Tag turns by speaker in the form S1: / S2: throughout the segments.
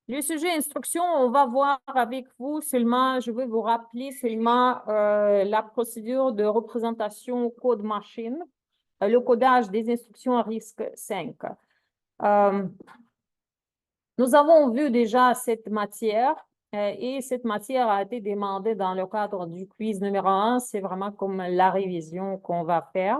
S1: Le sujet instruction, on va voir avec vous seulement, je vais vous rappeler seulement la procédure de représentation code machine, le codage des instructions à risque 5. Nous avons vu déjà cette matière et cette matière a été demandée dans le cadre du quiz numéro 1. C'est vraiment comme la révision qu'on va faire.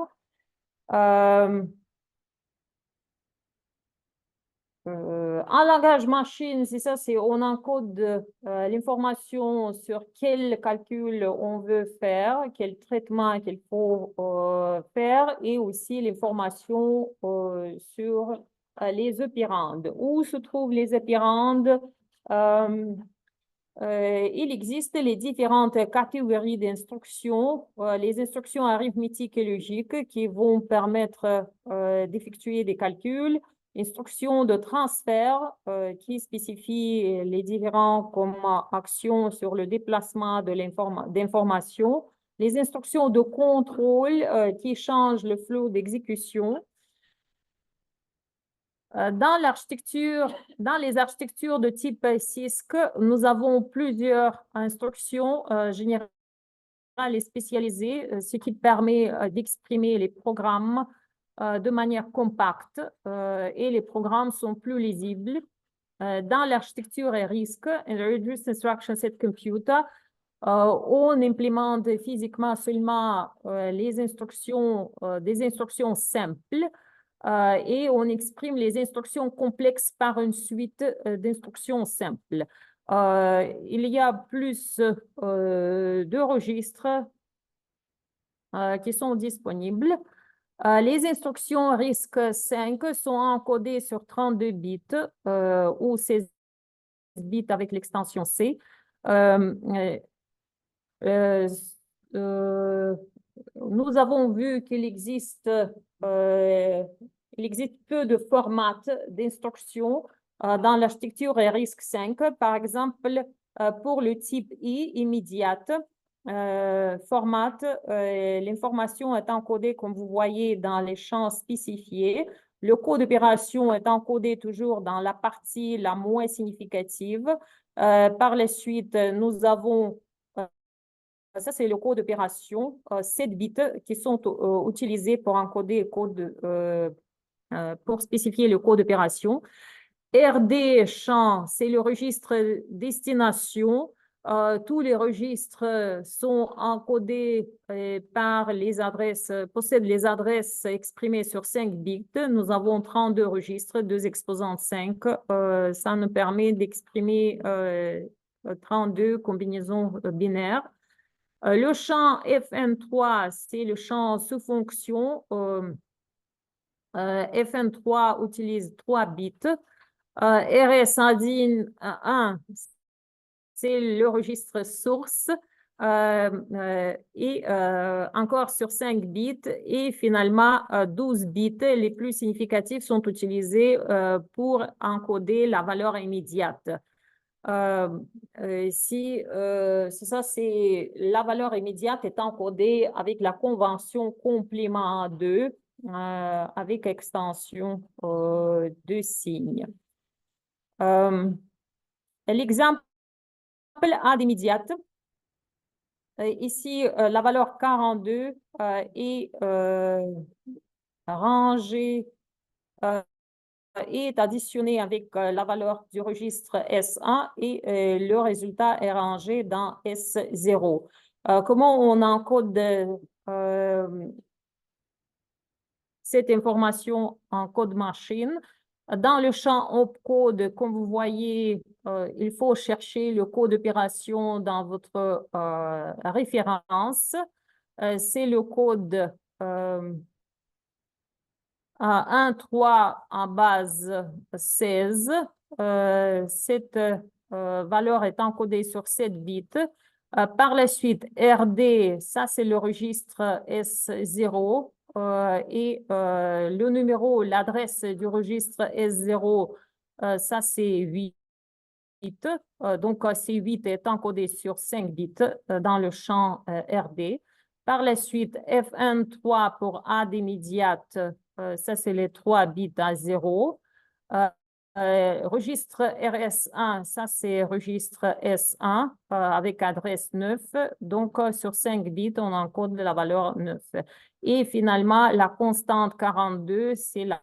S1: En langage machine, c'est ça, c'est on encode l'information sur quel calcul on veut faire, quel traitement qu'il faut faire, et aussi l'information sur les opérandes. Où se trouvent les opérandes? Il existe les différentes catégories d'instructions, les instructions arithmétiques et logiques qui vont permettre d'effectuer des calculs, instructions de transfert qui spécifient les différents comme actions sur le déplacement d'informations, les instructions de contrôle qui changent le flot d'exécution. Dans les architectures de type CISC, nous avons plusieurs instructions générales et spécialisées, ce qui permet d'exprimer les programmes de manière compacte et les programmes sont plus lisibles. Dans l'architecture RISC, Reduced Instruction Set Computer, on implémente physiquement seulement des instructions simples. Et on exprime les instructions complexes par une suite d'instructions simples. Il y a plus de registres qui sont disponibles. Les instructions RISC-V sont encodées sur 32 bits ou 16 bits avec l'extension C. Nous avons vu qu'il existe peu de formats d'instructions dans l'architecture RISC-V. Par exemple, pour le type I, immédiate, l'information est encodée, comme vous voyez, dans les champs spécifiés. Le code d'opération est encodé toujours dans la partie la moins significative. Par la suite, nous avons ça, c'est le code d'opération, 7 bits qui sont utilisés pour encoder le code, pour spécifier le code d'opération. RD champ, c'est le registre destination. Tous les registres sont encodés par les adresses, possèdent les adresses exprimées sur 5 bits. Nous avons 32 registres, 2 exposants 5. Ça nous permet d'exprimer 32 combinaisons binaires. Le champ FN3, c'est le champ sous fonction. FN3 utilise 3 bits. RS1, c'est le registre source. Et encore sur 5 bits. Et finalement, 12 bits, les plus significatifs, sont utilisés pour encoder la valeur immédiate. Ça, c'est la valeur immédiate est encodée avec la convention complément 2 avec extension de signes. L'exemple A d'immédiate. Ici, la valeur 42 est rangée est additionné avec la valeur du registre S1 et le résultat est rangé dans S0. Comment on encode cette information en code machine? Dans le champ opcode, comme vous voyez, il faut chercher le code d'opération dans votre référence. C'est le code 1.3 en base 16. Cette valeur est encodée sur 7 bits. Par la suite, RD, ça c'est le registre S0 et le numéro, l'adresse du registre S0, ça c'est 8. Donc, C8 est encodé sur 5 bits dans le champ RD. Par la suite, FN3 pour A d'immédiate, ça c'est les 3 bits à 0. Registre RS1, ça c'est registre S1 avec adresse 9. Donc, sur 5 bits, on encode la valeur 9. Et finalement, la constante 42, c'est la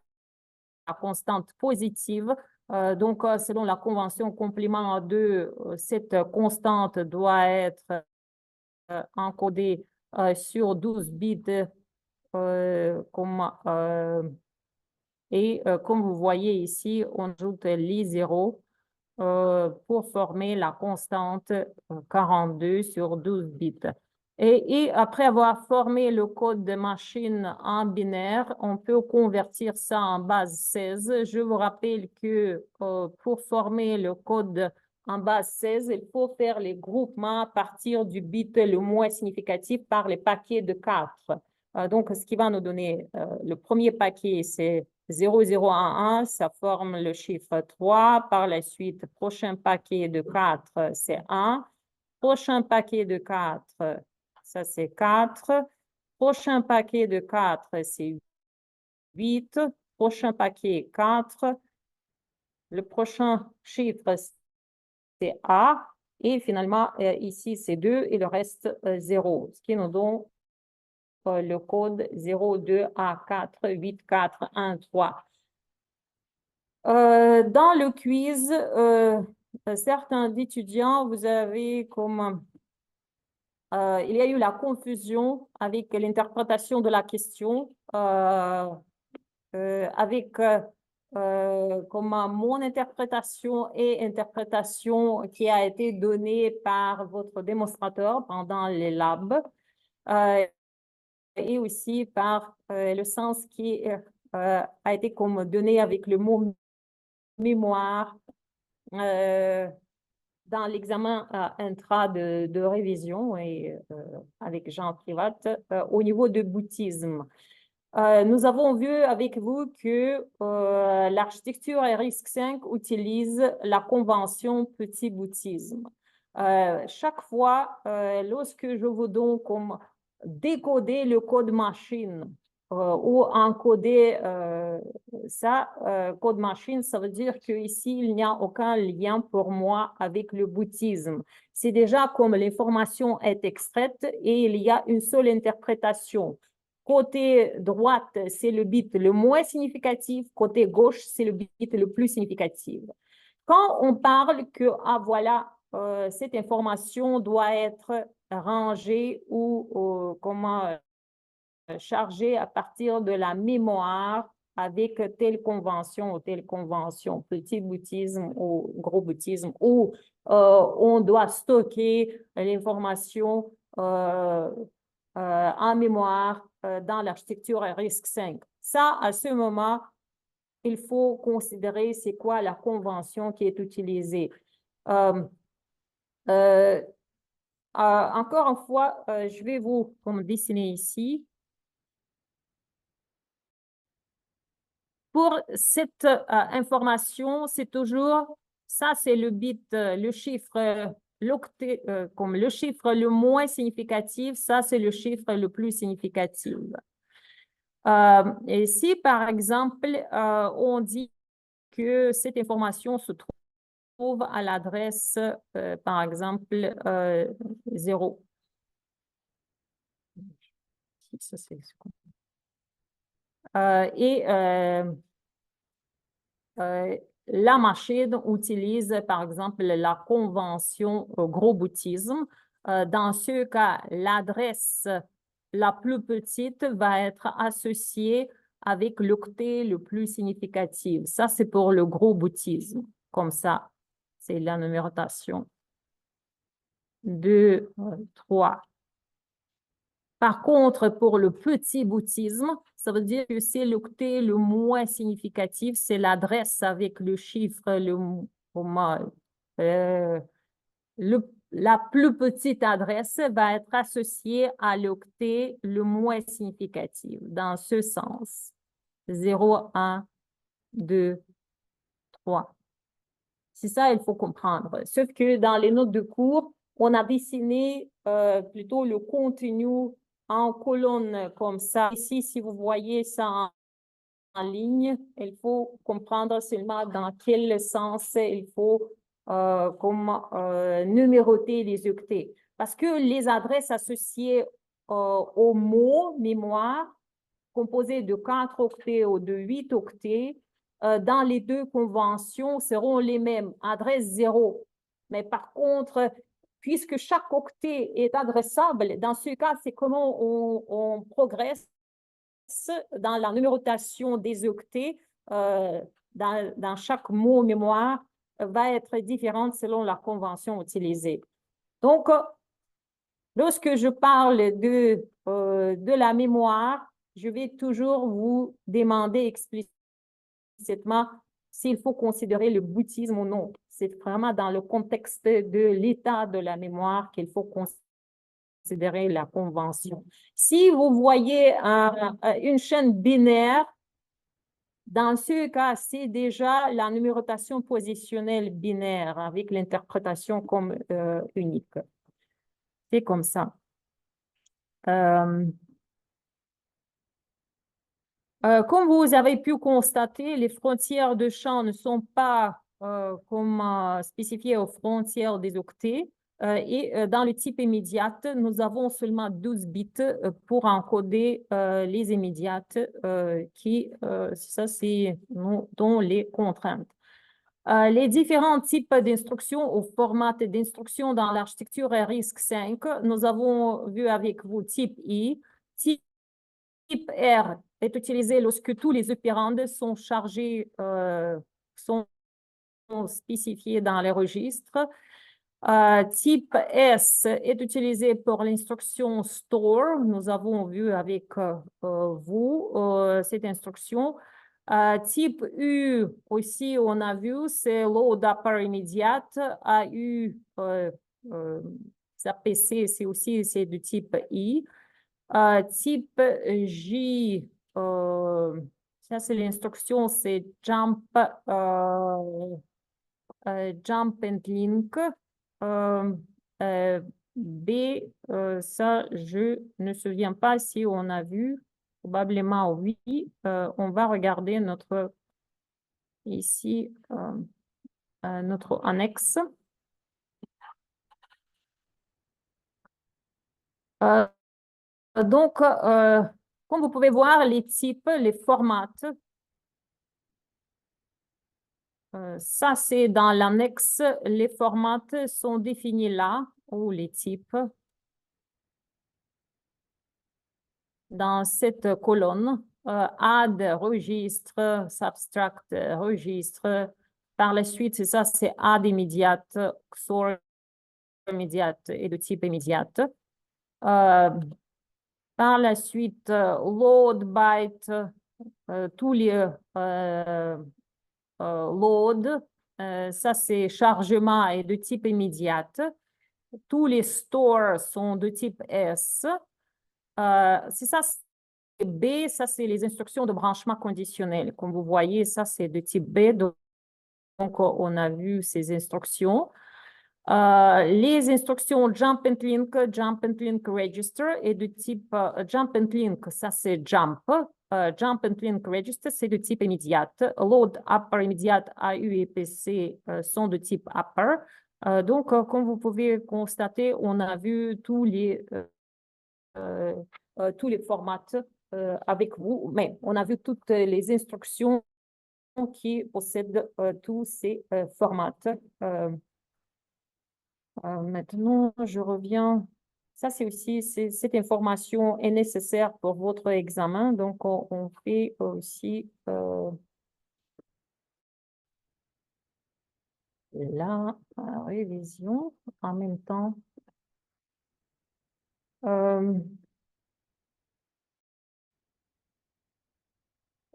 S1: constante positive. Donc, selon la convention complément 2, cette constante doit être encodée sur 12 bits comme vous voyez ici, on ajoute les zéros pour former la constante 42 sur 12 bits. Et après avoir formé le code de machine en binaire, on peut convertir ça en base 16. Je vous rappelle que pour former le code en base 16, il faut faire les groupements à partir du bit le moins significatif par les paquets de 4. Donc, ce qui va nous donner le premier paquet, c'est 0011, ça forme le chiffre 3. Par la suite, prochain paquet de 4, c'est 1. Prochain paquet de 4, ça c'est 4. Prochain paquet de 4, c'est 8. Prochain paquet, 4. Le prochain chiffre, c'est A. Et finalement, ici, c'est 2 et le reste, 0. Ce qui nous donne le code 02A48413. Dans le quiz, certains étudiants, vous avez comme... il y a eu la confusion avec l'interprétation de la question, avec comme mon interprétation et interprétation qui a été donnée par votre démonstrateur pendant les labs. Et aussi par le sens qui a été comme donné avec le mot mémoire dans l'examen intra de révision et avec Jean Privat au niveau de boutisme. Nous avons vu avec vous que l'architecture RISC-V utilise la convention petit boutisme. Chaque fois, lorsque je vous donne comme décoder le code machine ou encoder ça, code machine, ça veut dire qu'ici, il n'y a aucun lien pour moi avec le boutisme. C'est déjà comme l'information est extraite et il y a une seule interprétation. Côté droite, c'est le bit le moins significatif. Côté gauche, c'est le bit le plus significatif. Quand on parle que, voilà, cette information doit être rangée ou chargée à partir de la mémoire avec telle convention ou telle convention, petit boutisme ou gros boutisme, ou on doit stocker l'information en mémoire dans l'architecture RISC-V. Ça, à ce moment, il faut considérer c'est quoi la convention qui est utilisée. Encore une fois, je vais vous dessiner ici. Pour cette information, c'est toujours, ça c'est le bit, le chiffre, l'octet, comme le chiffre le moins significatif, ça c'est le chiffre le plus significatif. Et si par exemple, on dit que cette information se trouve à l'adresse, par exemple, 0. Ça, c'est la machine utilise, par exemple, la convention gros boutisme. Dans ce cas, l'adresse la plus petite va être associée avec l'octet le plus significatif. Ça, c'est pour le gros boutisme. Comme ça, c'est la numérotation. 2, 3. Par contre, pour le petit boutisme, ça veut dire que c'est l'octet le moins significatif, c'est l'adresse avec le chiffre la plus petite adresse va être associée à l'octet le moins significatif, dans ce sens. 0, 1, 2, 3. C'est ça, il faut comprendre. Sauf que dans les notes de cours, on a dessiné plutôt le contenu en colonne comme ça. Ici, si vous voyez ça ligne, il faut comprendre seulement dans quel sens il faut numéroter les octets. Parce que les adresses associées au mot mémoire, composées de 4 octets ou de 8 octets, dans les deux conventions seront les mêmes, adresse 0. Mais par contre, puisque chaque octet est adressable, dans ce cas, c'est comment on progresse dans la numérotation des octets dans chaque mot mémoire va être différente selon la convention utilisée. Donc, lorsque je parle de la mémoire, je vais toujours vous demander explicitement s'il faut considérer le bouddhisme ou non. C'est vraiment dans le contexte de l'état de la mémoire qu'il faut considérer la convention. Si vous voyez une chaîne binaire, dans ce cas, c'est déjà la numérotation positionnelle binaire avec l'interprétation comme unique. C'est comme ça. Comme vous avez pu constater, les frontières de champ ne sont pas comme spécifiées aux frontières des octets. Et dans le type immédiate, nous avons seulement 12 bits pour encoder les immédiates ça c'est dans les contraintes. Les différents types d'instructions ou formats d'instructions dans l'architecture RISC-V, nous avons vu avec vous type I. Type R est utilisé lorsque tous les opérandes sont chargés, sont spécifiés dans les registres. Type S est utilisé pour l'instruction store. Nous avons vu avec vous cette instruction. Type U aussi, on a vu, c'est load upper immediate. AU, PC, c'est du type I. Type J, ça c'est l'instruction, c'est jump and link. B, ça, je ne me souviens pas si on a vu, probablement oui. On va regarder notre annexe. Donc, comme vous pouvez voir, les types, les formats, ça c'est dans l'annexe, les formats sont définis là, ou les types, dans cette colonne. Add, registre, subtract, registre. Par la suite, c'est add immédiate, XOR immédiate et de type immédiate. Par la suite, load byte, tous les load, ça c'est chargement et de type immédiate. Tous les stores sont de type S. C'est ça, c'est B, ça c'est les instructions de branchement conditionnel. Comme vous voyez, ça c'est de type B, donc on a vu ces instructions. Les instructions jump and link register et de type jump and link, ça c'est jump. Jump and link register, c'est de type immédiate. Load upper immediate, AU et PC sont de type upper. Donc, comme vous pouvez constater, on a vu tous les formats avec vous, mais on a vu toutes les instructions qui possèdent tous ces formats. Maintenant, je reviens. Ça, c'est aussi, cette information est nécessaire pour votre examen. Donc, on fait aussi la révision en même temps.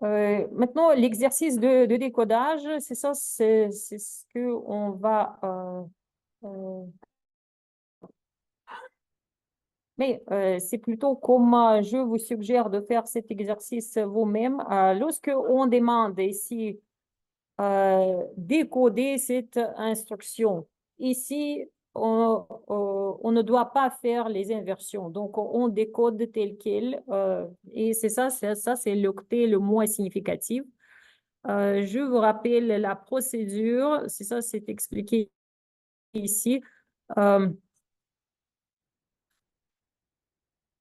S1: Maintenant, l'exercice de décodage, c'est ça, c'est ce qu'on va... mais c'est plutôt comme je vous suggère de faire cet exercice vous-même. Lorsque on demande ici décoder cette instruction, ici, on ne doit pas faire les inversions. Donc, on décode tel quel. Et c'est ça, c'est l'octet le moins significatif. Je vous rappelle la procédure. C'est ça, c'est expliqué ici.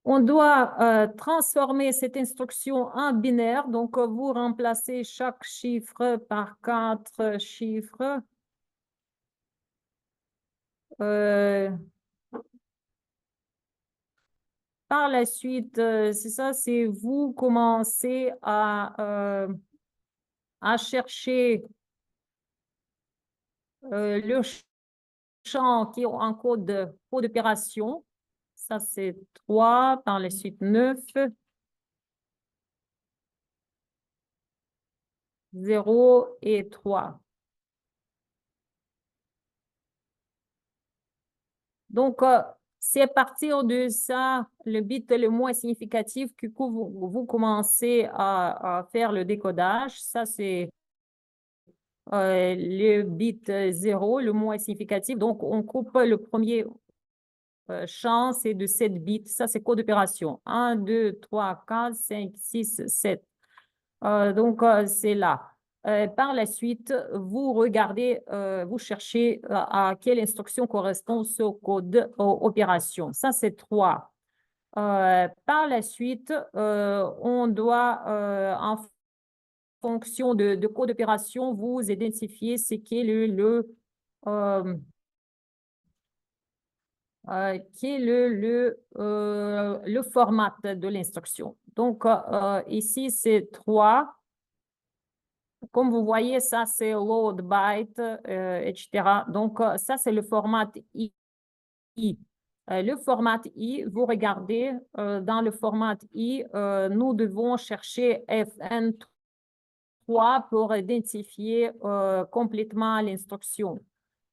S1: On doit transformer cette instruction en binaire. Donc, vous remplacez chaque chiffre par 4 chiffres. Par la suite, c'est ça, c'est vous commencez à chercher le champ qui est en code d'opération. Ça, c'est 3, par la suite 9, 0 et 3. Donc, c'est à partir de ça, le bit le moins significatif, que vous commencez à faire le décodage. Ça, c'est le bit 0, le moins significatif. Donc, on coupe le premier champ, c'est de 7 bits. Ça, c'est code d'opération. 1, 2, 3, 4, 5, 6, 7. Donc, c'est là. Par la suite, vous regardez, vous cherchez à quelle instruction correspond ce code opération. Ça, c'est 3. Par la suite, on doit, en fonction de code d'opération, vous identifier ce qu'est le format de l'instruction. Donc, ici, c'est 3. Comme vous voyez, ça, c'est load byte, etc. Donc, ça, c'est le format I. Le format I, vous regardez, dans le format I, nous devons chercher FN3 pour identifier complètement l'instruction.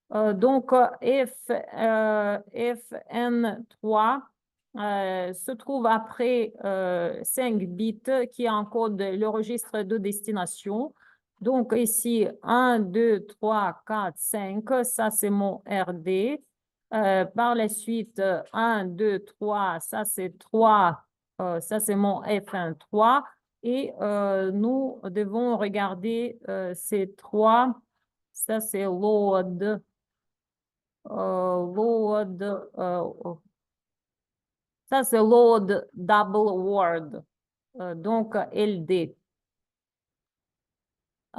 S1: Donc, FN3 se trouve après 5 bits qui encodent le registre de destination. Donc, ici, 1, 2, 3, 4, 5, ça c'est mon RD. Par la suite, 1, 2, 3, ça c'est 3, ça c'est mon FN3. Et nous devons regarder ces 3, ça c'est load. Ça c'est load double word, donc LD.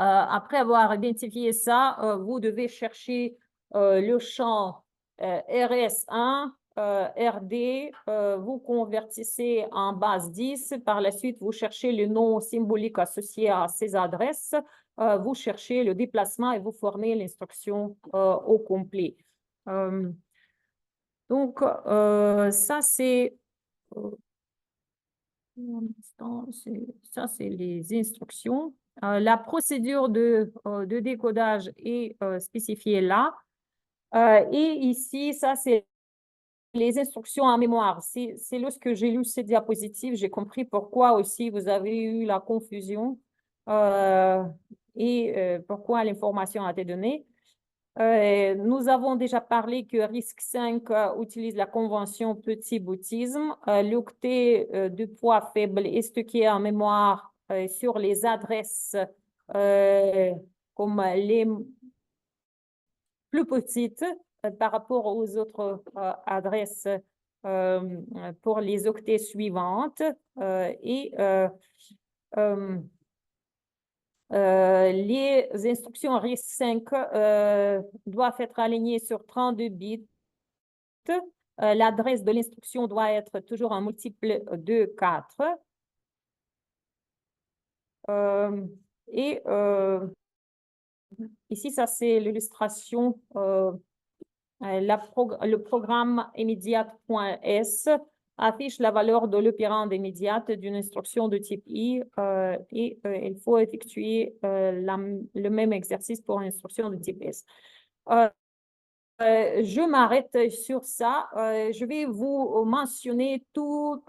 S1: Après avoir identifié ça, vous devez chercher le champ RS1, RD, vous convertissez en base 10. Par la suite, vous cherchez le nom symbolique associé à ces adresses. Vous cherchez le déplacement et vous formez l'instruction au complet. Donc, ça, c'est ça, c'est les instructions. La procédure de décodage est spécifiée là. Et ici, ça, c'est les instructions en mémoire. C'est lorsque j'ai lu ces diapositives, j'ai compris pourquoi aussi vous avez eu la confusion et pourquoi l'information a été donnée. Nous avons déjà parlé que RISC-V utilise la convention petit boutisme. L'octet de poids faible est stocké en mémoire sur les adresses comme les plus petites par rapport aux autres adresses pour les octets suivantes. Les instructions RISC-V doivent être alignées sur 32 bits. L'adresse de l'instruction doit être toujours un multiple de 4. Ici, ça, c'est l'illustration. Le programme immédiate.s affiche la valeur de l'opérande immédiate d'une instruction de type I et il faut effectuer le même exercice pour une instruction de type S. Je m'arrête sur ça. Je vais vous mentionner tout.